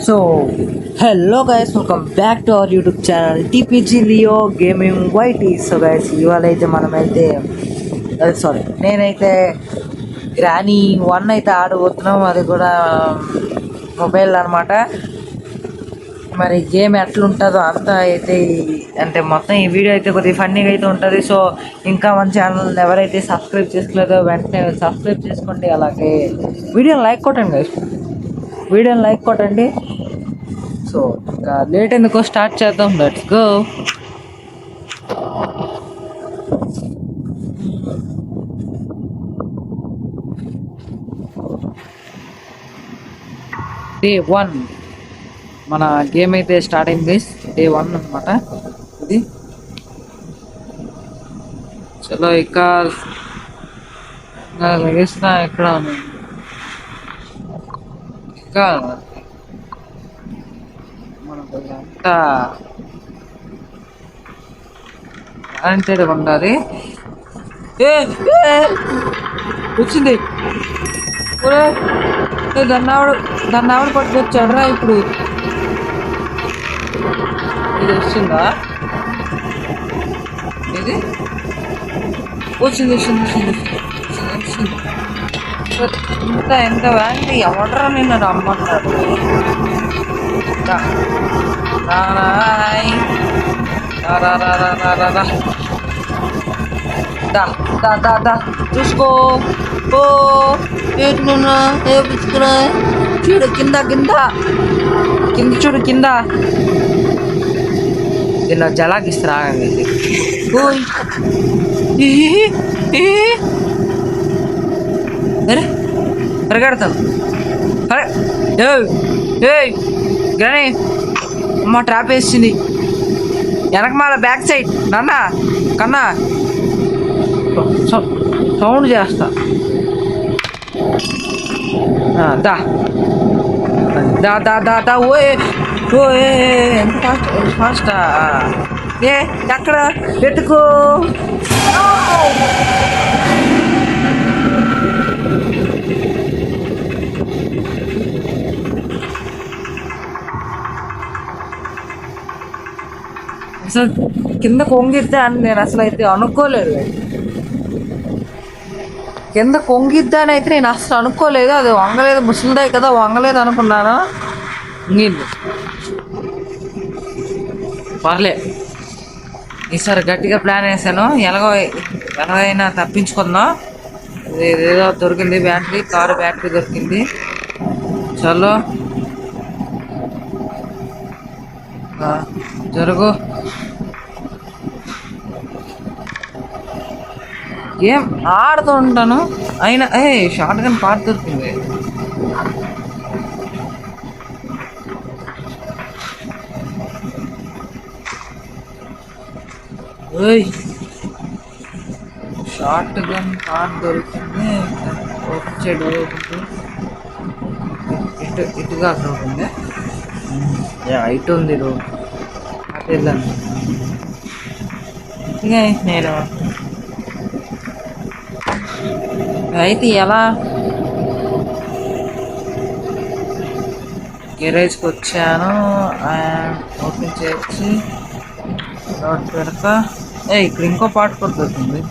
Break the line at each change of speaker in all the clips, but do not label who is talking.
So hello guys, welcome back to our YouTube channel TPG Leo gaming YT. So guys, ఇవాళ అయితే మనమైతే నేనైతే granny 1 అయితే ఆడబోతున్నాం. అది కూడా మొబైల్ అనమాట. మరి గేమ్ ఎట్లుంటుందో అంతా అయితే అంటే మొత్తం ఈ వీడియో అయితే కొద్దిగా ఫన్నీగా అయితే ఉంటుంది. సో ఇంకా మన ఛానల్ ఎవరైతే సబ్స్క్రైబ్ చేసుకోలేదో వెంటనే సబ్స్క్రైబ్ చేసుకోండి. అలాగే వీడియోని లైక్ కొట్టండి గైస్, వీడియోని లైక్ కొట్టండి. సో ఇంకా లేట్ ఎందుకో స్టార్ట్ చేద్దాం. Let's go. డే 1 మన గేమ్ అయితే స్టార్ట్ అయింది. డే 1 అనమాట ఇది. చలో ఇక లగేసిన ఎక్కడ ఇంకా మనకు అంతా టాలెంటెడ్ ఉండాలి. వచ్చింది దాన్ని ఆవిడ పట్టుకొచ్చాడరా. ఇప్పుడు ఇది వస్తుందా? ఇది వచ్చింది. ఎంత వ్యాండి ఎవడరా నిన్ను రమ్మన్నాడు? చూసుకో. ఓ ఏటున్నా ఏపించుకున్నా. చూడు కింద చూడు కింద. ఇలా జలాగిస్తారా? అరే పరిగెడతాను. అరే కానీ అమ్మ ట్రాప్ వేసింది. వెనకమాల బ్యాక్ సైడ్ కన్నా సౌండ్ చేస్తా. దా ఓ ఎంత ఫాస్టా? ఎక్కడ పెట్టుకో. అసలు కింద కొంగిద్దా అని నేను అసలు అయితే అనుకోలేదు. కింద కొంగిద్దా అని అయితే నేను అసలు అనుకోలేదు. అది వంగలేదు, ముసలిదాయి కదా, వంగలేదు అనుకున్నాను. నీళ్ళు పర్లే. ఈసారి గట్టిగా ప్లాన్ వేసాను. ఎలాగైనా తప్పించుకుందాం. ఏదో దొరికింది బ్యాటరీ, కారు బ్యాటరీ దొరికింది. చలో జరుగు. గేమ్ ఆడుతూ ఉంటాను అయినా షార్ట్ గన్ పార్ట్ దొరికింది. షార్ట్ గన్ పార్ట్ దొరికింది. సైడ్ ఇటుగా అక్కడ ఉంటుంది. ఇటు ఉంది రోడ్. అటు వెళ్ళాను. నేను అయితే ఎలా గెరేజ్కి వచ్చాను. ఓపెన్ చేసి రోడ్ పెడతా. ఇక్కడ ఇంకో పార్ట్ కూడా దొరికింది.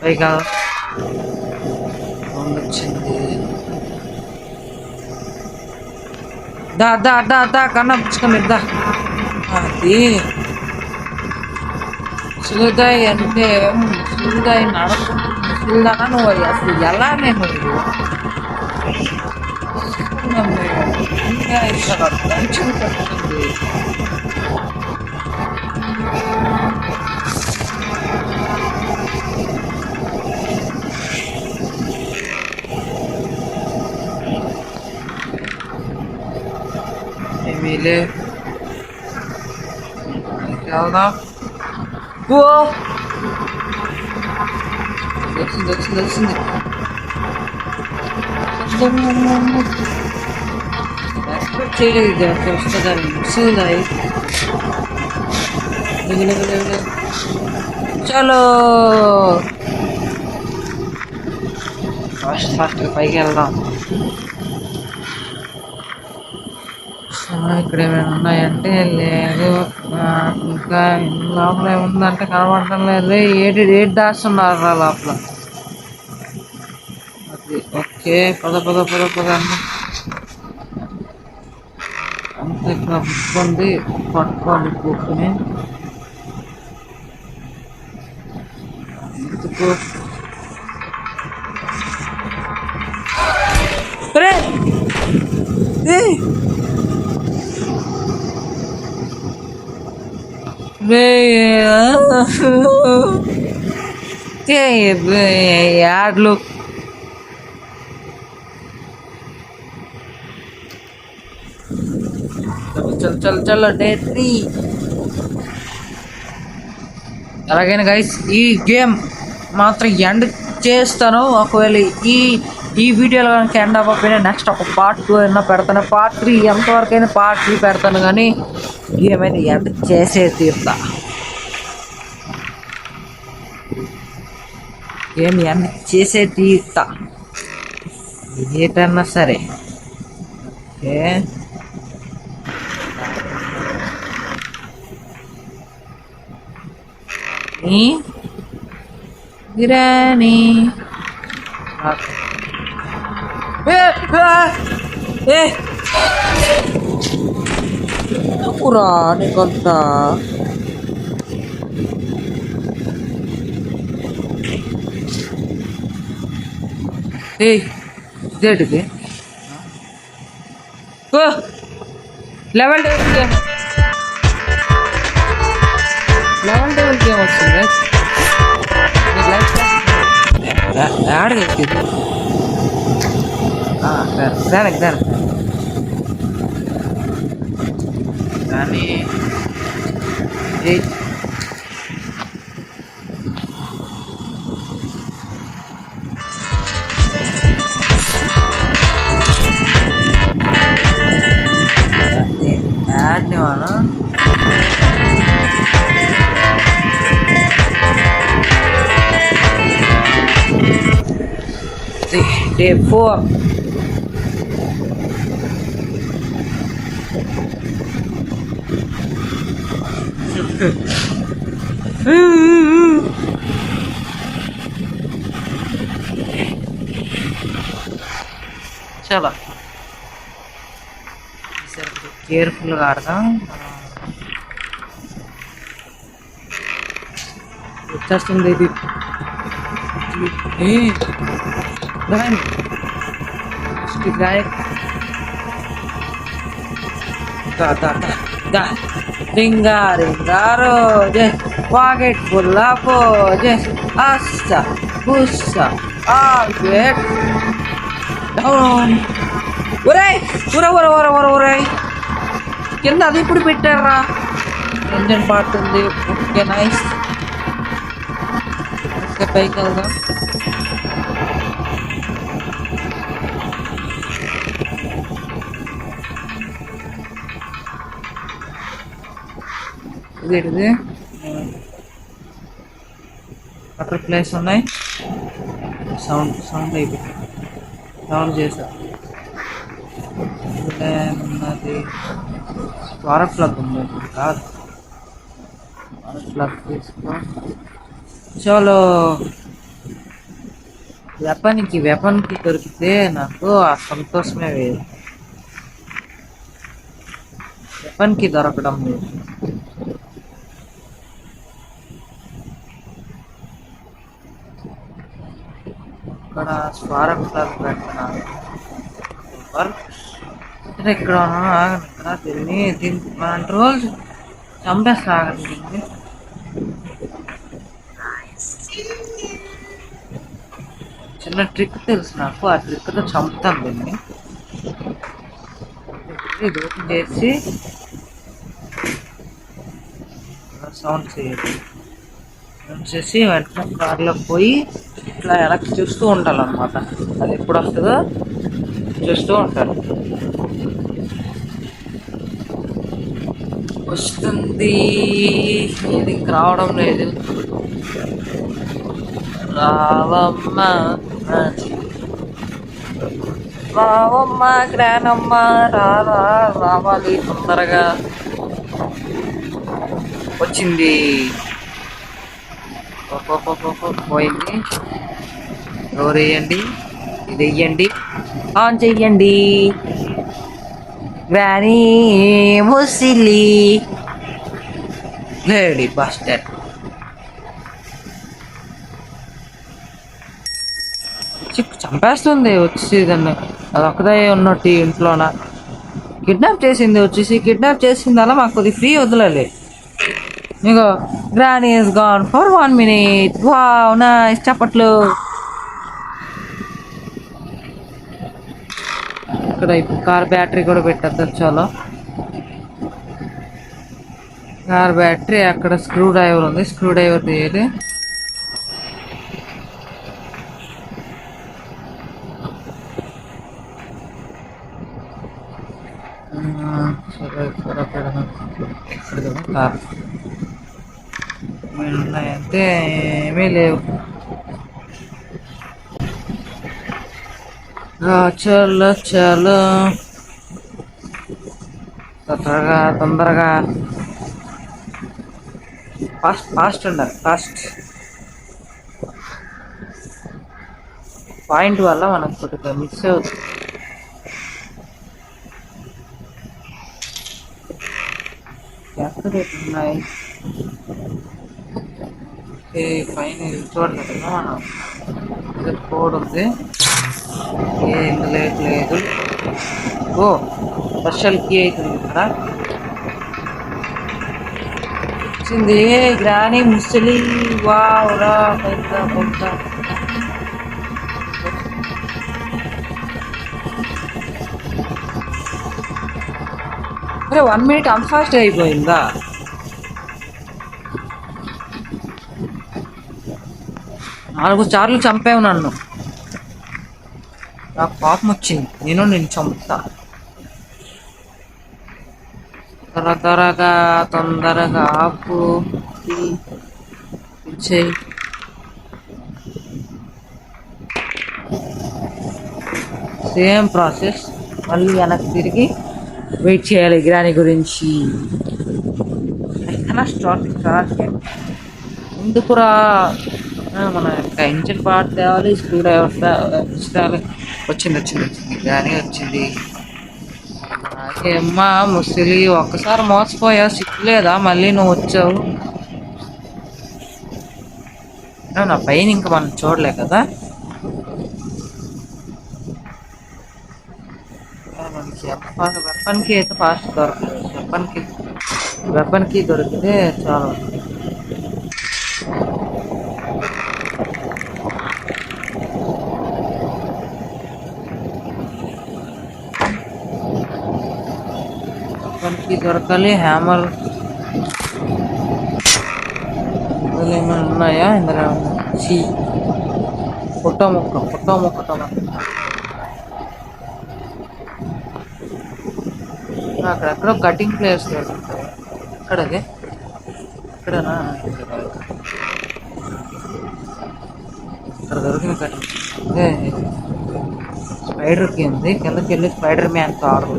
పైగా వచ్చింది. దా కన్నా పుచ్చుకొని దా. అది సులుదాయి అంటే సులుదాయి నడుపుదానా నువ్వు? అసలు ఎలా నేను ఇక్కడ దంచులు పెట్టుకుంది. ఏమీలే వెళ్దాం. తెలిసింది. ఎక్స్పెక్ట్ చేయలేదు అట్లా వస్తుందని. వస్తుంది. చలో ఫాస్ట్ ఫాస్ట్ పైకి వెళ్దాం. ఇక్కడ ఏమైనా ఉన్నాయంటే లేదు. ఇంకా లోపల ఏముందంటే కనబడటం లేదు. ఏడు దాస్తున్నారు లోపల. అది ఓకే. పద పద పద పద అంత ఇక్కడ బుక్ ఉంది. పట్టుకోండి బుక్ని. ఎందుకు యాడ్లు చల్ చల్ చల్ డే 3. అలాగైనా గైస్ ఈ గేమ్ మాత్రం ఎండ్ చేస్తాను. ఒకవేళ ఈ వీడియోలో కనుక ఎండ్ అవ్వకపోయినా నెక్స్ట్ ఒక పార్ట్ 2 అయినా పెడతాను. పార్ట్ 3 ఎంతవరకు అయినా పార్ట్ 3 పెడతాను. కానీ గేమ్ అయితే ఎండ్ చేసే తీరుతా. గేమ్ ఎండ్ చేసే తీరుతా ఏటన్నా సరే. ఓకే గిరాని పూరా కొంత ఇదేటిది లెవెల్ గేమ్ వచ్చింది. ఆడగెక్కింది దానికి కానీ యాడ్ని మనం Day 4. చాలా కేర్ఫుల్గా ఆడదాం. వచ్చేస్తుంది ఇది. రింగారు పాకెట్ పుల్లాపో అస్స బుస్స ఆల్గెట్ డౌన్. ఒరేయ్ ఒరే కింద అది ఇప్పుడు పెట్టారా? ఇంజన్ పార్ట్ ఉంది. Okay nice. ఓకే పైకి వెళ్దాం. ఇదేంటిది? అక్కడ ప్లేస్ ఉన్నాయి. సౌండ్ అయిపోయింది. సౌండ్ చేసా. ఉన్నది స్పార్క్ ప్లగ్ ఉంది. కాదు స్పార్క్ ప్లగ్ తీసుకో. చలో వెపన్కి దొరికితే నాకు ఆ సంతోషమే వేరు. వెపన్కి దొరకడం లేదు. ఇక్కడ స్పార్క్ ప్లగ్ పెడుతున్నాను. ఇక్కడ ఆగండి. ఇక్కడ దీన్ని మన రోజు చంపేస్తా. ఆగండి. దీన్ని చిన్న ట్రిక్ తెలుసు నాకు. ఆ ట్రిక్తో చంపుతాను దీన్ని. ఇది ఓపెన్ చేసి సౌండ్ చేయాలి. సౌండ్ చేసి వెంటనే కార్లో పోయి ఇట్లా వెనక్కి చూస్తూ ఉండాలన్నమాట. అది ఎప్పుడు వస్తుందో చూస్తూ ఉంటాను. వస్తుంది. ఇది రావడం లేదు. రావమ్మ రావమ్మ గ్రానమ్మ రావాలి తొందరగా. వచ్చింది, పోయింది. డోర్ వేయండి, ఇది వెయ్యండి, ఆన్ చెయ్యండి. గ్రానీ ముసిలి లేడీ బస్టర్. చంపేస్తుంది వచ్చేసి దాన్ని. అది ఒక్కదే ఉన్నట్టు ఇంట్లోన కిడ్నాప్ చేసింది. వచ్చేసి కిడ్నాప్ చేసింది అలా మాకు కొద్ది ఫ్రీ వదలాలి. ఇగో granny is gone for 1 minute. Wow nice, చప్పట్లు. ఇక్కడ ఇప్పుడు కార్ బ్యాటరీ కూడా పెట్టద్దు. చాలా కార్ బ్యాటరీ అక్కడ స్క్రూ డ్రైవర్ ఉంది, స్క్రూ డ్రైవర్ తీయాలి. కార్ ఉన్నాయంటే ఏమీ లేవు. చలో చలో తొందరగా తొందరగా, ఫాస్ట్ ఫాస్ట్ ఉండాలి, ఫాస్ట్. పాయింట్ వల్ల మనకు కొద్దిగా మిస్ అవుతుంది. ఎక్కడ ఉన్నాయి పైన చూడలేదు కదా మనం. కోడ్ ఉంది, ఏం లేదు. ఓ స్పెషల్ కీ అవుతుంది ఇక్కడ. వచ్చింది గ్రానీ ముసలి. వావురా పెద్ద పెద్ద. అరే 1 minute అంత ఫాస్ట్ అయిపోయిందా? 4 సార్లు చంపావు నన్ను. నాకు కోపం వచ్చింది, నేను చంపుతా. త్వరగా తొందరగా ఆపు ఇచ్చేయి. సేమ్ ప్రాసెస్, మళ్ళీ వెనక్కి తిరిగి వెయిట్ చేయాలి గ్రానీ గురించి. స్టార్ట్ కార్ ఎందుకురా, మన ఇంజిన్ పార్ట్ తేవాలి, స్క్రూ డ్రైవర్ తేవాలి. వచ్చింది గ్రానీ వచ్చింది. నాకేమ్మా ముసలి, ఒక్కసారి మోసపోయా, సిక్కులేదా మళ్ళీ నువ్వు వచ్చావు. నా పైన ఇంకా మనం చూడలే కదా. మనకి వెపన్కి అయితే ఫాస్ట్ దొరకలేదు. వెపన్కి దొరికితే చాలు. వెపన్కి దొరకాలి. హ్యామర్ ఏమైనా ఉన్నాయా ఇందులో? ఫోటో మొక్క అక్కడెక్కడో కటింగ్ ప్లేస్ దొరుకుతాయి. ఎక్కడది? ఇక్కడనా? ఇక్కడ దొరికిన కటింగ్ అదే స్పైడర్కి ఉంది. కిందకి వెళ్ళి spider man car.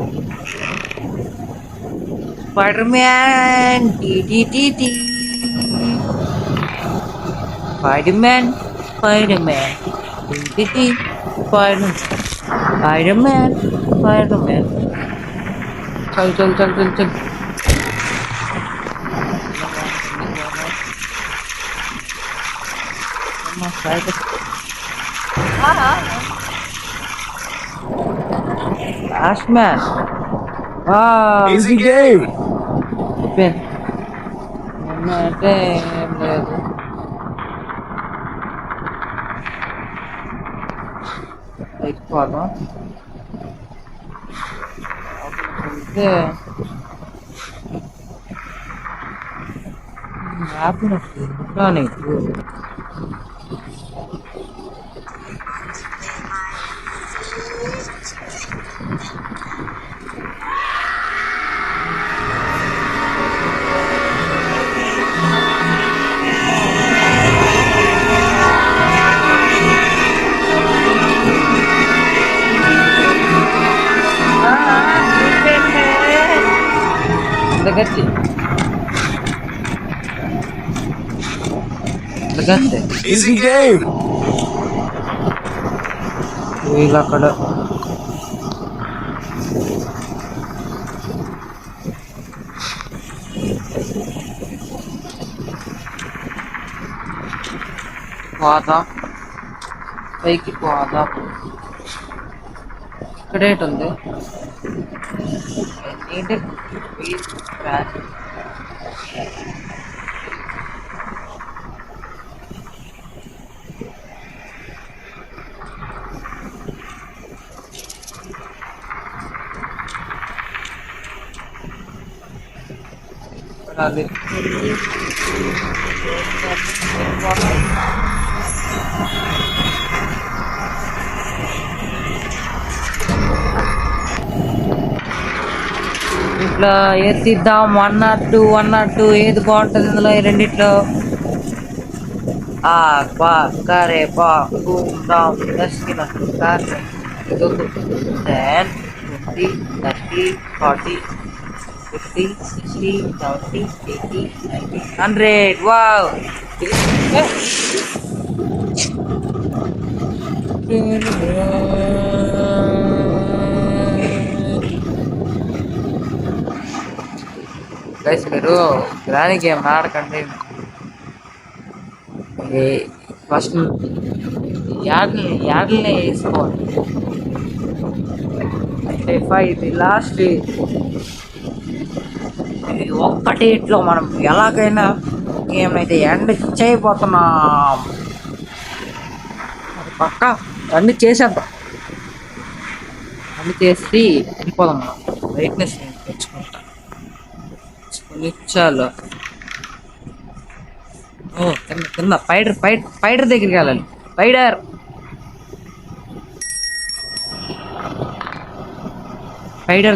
Spider man spider man चल Last man. Wow,
easy game.
Open. Ekkovalım. Ne yapıyorsun? Ne yapıyorsun? Energy వీళ్ళు అక్కడ పోదాం పైకి పోదాం. ఇక్కడేటుంది ఏంటి ఇట్లా ఎత్తిద్దాం 102 ఏది బాగుంటుంది ఇందులో ఈ రెండిట్లో? కరే బాగుందాం 10 20 30 40 50 60 70 80 90 100. వావ్ గైస్ మీరు గ్రానీ గేమ్ ఆడకండి. ఫస్ట్ యాడ్లనే వేసుకోవాలి. అంటే ఇది లాస్ట్ ఒక్కటి ఇట్లో మనం ఎలాగైనా గేమ్ అయితే ఎండ్ చేయబోతున్నాం. అది పక్క అన్ని చేసేద్దాం. అన్ని చేసి వెళ్ళిపోదాం. మనం బ్రైట్నెస్ తెచ్చుకుంటాం. చాలు. కింద స్పైడర్ దగ్గరికి వెళ్ళాలి. స్పైడర్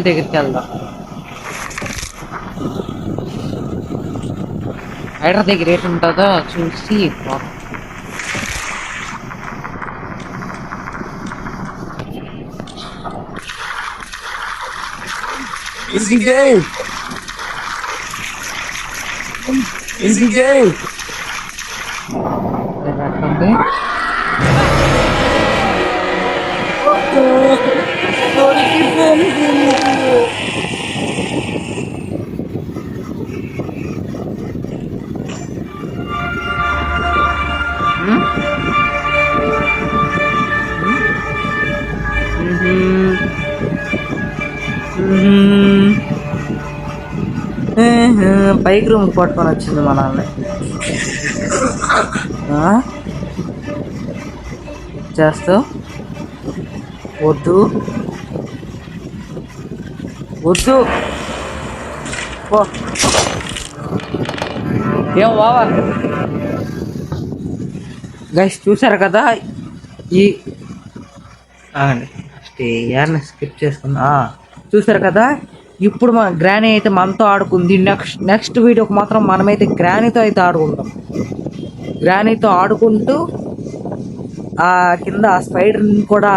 దగ్గరికి వెళ్దాం. స్పైడర్ దగ్గర ఏంటి ఉంటుందో చూసి పైకి రూమ్ పట్టుకొని వచ్చింది మా నాన్న. చేస్తావు? వద్దు ఏం బావా గైస్ చూసారు కదా. ఈ స్కిప్ చేసుకున్నా. చూసారు కదా, ఇప్పుడు మన గ్రానీ అయితే మనతో ఆడుకుంది. నెక్స్ట్ వీడియోకి మాత్రం మనమైతే గ్రానీతో అయితే ఆడుకుంటాం. గ్రానీతో ఆడుకుంటూ ఆ కింద ఆ స్పైడర్ని కూడా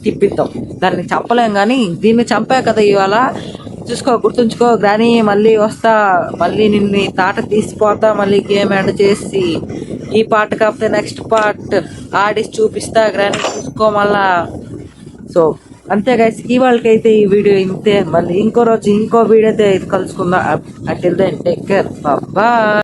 తిప్పిద్దాం. దాన్ని చంపలేం కానీ దీన్ని చంపా కదా ఇవాళ. గుర్తుంచుకో గ్రానీ, మళ్ళీ వస్తా, మళ్ళీ నిన్ను తాట తీసిపోతా, మళ్ళీ గేమ్ ఎండ్ చేసి ఈ పార్ట్ కాకపోతే నెక్స్ట్ పార్ట్ ఆడిసి చూపిస్తా. గ్రానీ చూసుకో మళ్ళా. సో అంతే గైస్, ఇవాళకి అయితే ఈ వీడియో ఇంతే. మళ్ళీ ఇంకో రోజు ఇంకో వీడియో అయితే కలుసుకుందాం. Until then take care, bye.